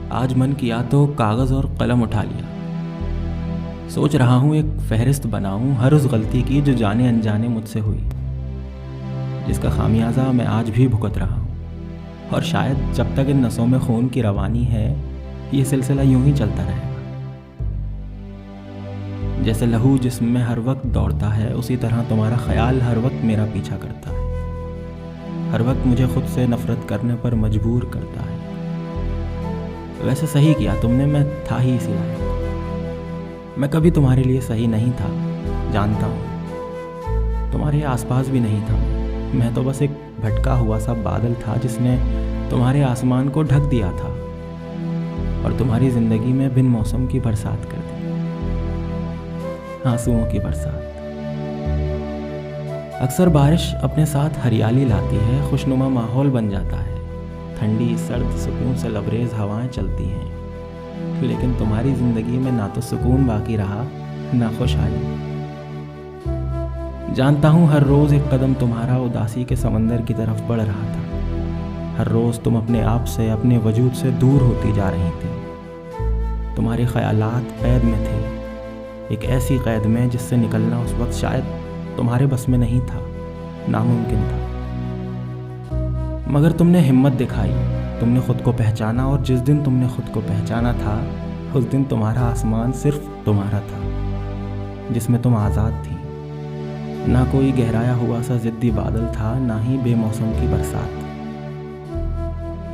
आज मन किया तो कागज़ और कलम उठा लिया। सोच रहा हूँ एक फहरिस्त बनाऊँ हर उस गलती की जो जाने अनजाने मुझसे हुई, जिसका खामियाजा मैं आज भी भुगत रहा हूँ। और शायद जब तक इन नसों में खून की रवानी है, ये सिलसिला यूं ही चलता रहेगा। जैसे लहू जिस्म में हर वक्त दौड़ता है, उसी तरह तुम्हारा ख्याल हर वक्त मेरा पीछा करता है, हर वक्त मुझे खुद से नफरत करने पर मजबूर करता है। वैसे सही किया तुमने, मैं था ही इसी लायक। मैं कभी तुम्हारे लिए सही नहीं था, जानता हूँ। तुम्हारे आसपास भी नहीं था। मैं तो बस एक भटका हुआ सा बादल था जिसने तुम्हारे आसमान को ढक दिया था और तुम्हारी ज़िंदगी में बिन मौसम की बरसात कर दी, आंसुओं की बरसात। अक्सर बारिश अपने साथ हरियाली लाती है, खुशनुमा माहौल बन जाता है, ठंडी सर्द सुकून से लबरेज हवाएं चलती हैं। लेकिन तुम्हारी ज़िंदगी में ना तो सुकून बाकी रहा, ना खुशहाली। जानता हूँ हर रोज़ एक कदम तुम्हारा उदासी के समंदर की तरफ बढ़ रहा था। हर रोज़ तुम अपने आप से, अपने वजूद से दूर होती जा रही थी। तुम्हारे ख्यालात कैद में थे, एक ऐसी कैद में जिससे निकलना उस वक्त शायद तुम्हारे बस में नहीं था, नामुमकिन था। मगर तुमने हिम्मत दिखाई, तुमने खुद को पहचाना, और जिस दिन तुमने खुद को पहचाना था, उस दिन तुम्हारा आसमान सिर्फ तुम्हारा था, जिसमें तुम आज़ाद थी। ना कोई गहराया हुआ सा ज़िद्दी बादल था, ना ही बेमौसम की बरसात।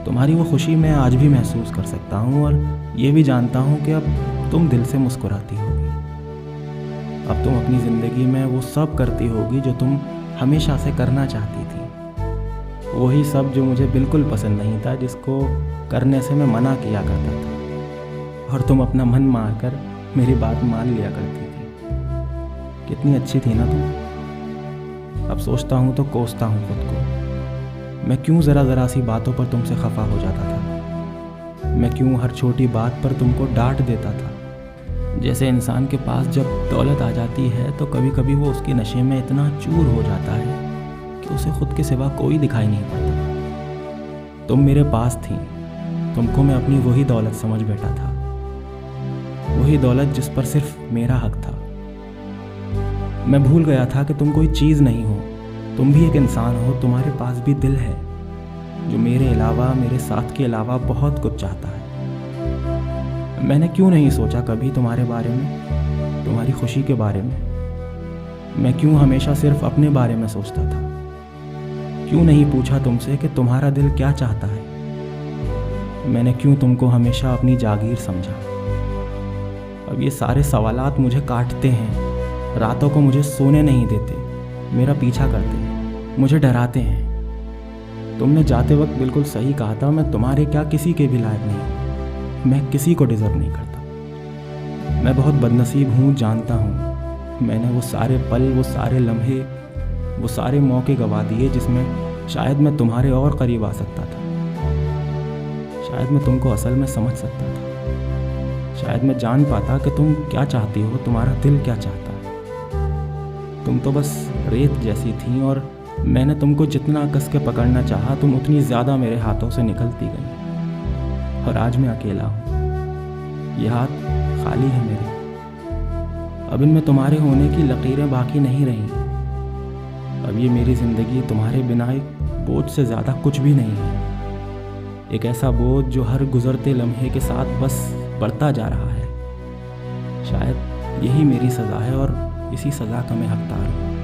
तुम्हारी वो खुशी मैं आज भी महसूस कर सकता हूँ, और ये भी जानता हूँ कि अब तुम दिल से मुस्कुराती होगी। अब तुम अपनी ज़िंदगी में वो सब करती होगी जो तुम हमेशा से करना चाहती थी, वही सब जो मुझे बिल्कुल पसंद नहीं था, जिसको करने से मैं मना किया करता था, और तुम अपना मन मारकर मेरी बात मान लिया करती थी। कितनी अच्छी थी ना तुम। अब सोचता हूँ तो कोसता हूँ खुद को। मैं क्यों ज़रा सी बातों पर तुमसे खफा हो जाता था? मैं क्यों हर छोटी बात पर तुमको डांट देता था? जैसे इंसान के पास जब दौलत आ जाती है तो कभी कभी वो उसके नशे में इतना चूर हो जाता है कि उसे खुद के सिवा कोई दिखाई नहीं पड़ता। तुम मेरे पास थी, तुमको मैं अपनी वही दौलत समझ बैठा था, वही दौलत जिस पर सिर्फ मेरा हक था। मैं भूल गया था कि तुम कोई चीज़ नहीं हो, तुम भी एक इंसान हो। तुम्हारे पास भी दिल है जो मेरे अलावा, मेरे साथ के अलावा बहुत कुछ चाहता है। मैंने क्यों नहीं सोचा कभी तुम्हारे बारे में, तुम्हारी खुशी के बारे में? मैं क्यों हमेशा सिर्फ अपने बारे में सोचता था? क्यों नहीं पूछा तुमसे कि तुम्हारा दिल क्या चाहता है? मैंने क्यों तुमको हमेशा अपनी जागीर समझा? अब ये सारे सवालात मुझे काटते हैं, रातों को मुझे सोने नहीं देते, मेरा पीछा करते हैं, मुझे डराते हैं। तुमने जाते वक्त बिल्कुल सही कहा था, मैं तुम्हारे क्या किसी के भी लायक नहीं, मैं किसी को डिज़र्व नहीं करता। मैं बहुत बदनसीब हूँ, जानता हूँ। मैंने वो सारे पल, वो सारे लम्हे, वो सारे मौके गंवा दिए जिसमें शायद मैं तुम्हारे और करीब आ सकता था, शायद मैं तुमको असल में समझ सकता था, शायद मैं जान पाता कि तुम क्या चाहती हो, तुम्हारा दिल क्या चाहता है। तुम तो बस रेत जैसी थी, और मैंने तुमको जितना कस के पकड़ना चाहा, तुम उतनी ज़्यादा मेरे हाथों से निकलती गई। और आज मैं अकेला हूँ, ये हाथ खाली है मेरे। अब इनमें तुम्हारे होने की लकीरें बाकी नहीं रही। अब ये मेरी ज़िंदगी तुम्हारे बिना एक बोझ से ज़्यादा कुछ भी नहीं है, एक ऐसा बोझ जो हर गुज़रते लम्हे के साथ बस बढ़ता जा रहा है। शायद यही मेरी सज़ा है, और इसी सज़ा का मैं हकदार हूँ।